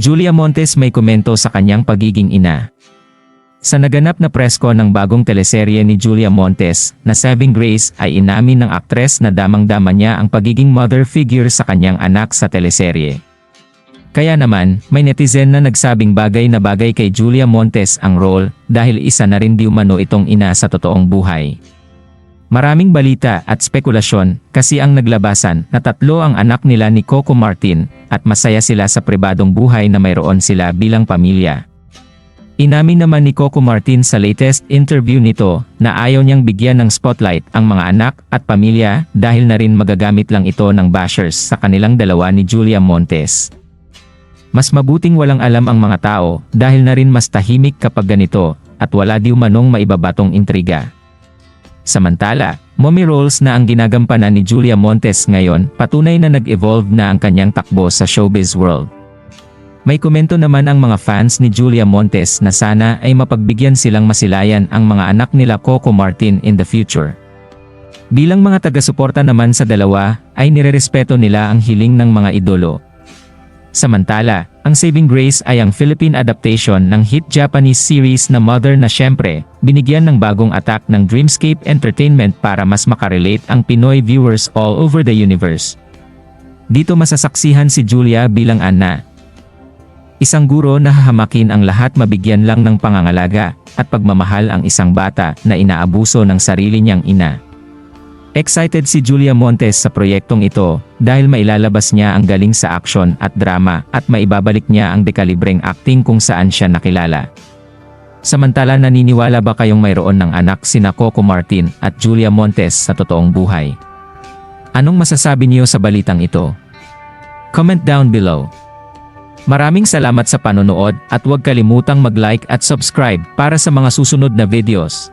Julia Montes may komento sa kanyang pagiging ina. Sa naganap na presko ng bagong teleserye ni Julia Montes, na Saving Grace, ay inamin ng aktres na damang-dama niya ang pagiging mother figure sa kanyang anak sa teleserye. Kaya naman, may netizen na nagsabing bagay na bagay kay Julia Montes ang role, dahil isa na rin di umano itong ina sa totoong buhay. Maraming balita at spekulasyon, kasi ang naglabasan na 3 ang anak nila ni Coco Martin, at masaya sila sa pribadong buhay na mayroon sila bilang pamilya. Inamin naman ni Coco Martin sa latest interview nito, na ayaw niyang bigyan ng spotlight ang mga anak at pamilya, dahil na rin magagamit lang ito ng bashers sa kanilang dalawa ni Julia Montes. Mas mabuting walang alam ang mga tao, dahil na rin mas tahimik kapag ganito, at wala di umanong maibabatong intriga. Samantala, mommy roles na ang ginagampanan ni Julia Montes ngayon, patunay na nag-evolve na ang kanyang takbo sa showbiz world. May komento naman ang mga fans ni Julia Montes na sana ay mapagbigyan silang masilayan ang mga anak nila Coco Martin in the future. Bilang mga taga-suporta naman sa dalawa, ay nirerespeto nila ang hiling ng mga idolo. Samantala, ang Saving Grace ay ang Philippine adaptation ng hit Japanese series na Mother na syempre, binigyan ng bagong attack ng Dreamscape Entertainment para mas makarelate ang Pinoy viewers all over the universe. Dito masasaksihan si Julia bilang Ana. Isang guro na hahamakin ang lahat mabigyan lang ng pangangalaga at pagmamahal ang isang bata na inaabuso ng sarili niyang ina. Excited si Julia Montes sa proyektong ito dahil mailalabas niya ang galing sa aksyon at drama at maibabalik niya ang dekalibreng acting kung saan siya nakilala. Samantala, naniniwala ba kayong mayroon ng anak sina Coco Martin at Julia Montes sa totoong buhay? Anong masasabi niyo sa balitang ito? Comment down below. Maraming salamat sa panonood at huwag kalimutang mag-like at subscribe para sa mga susunod na videos.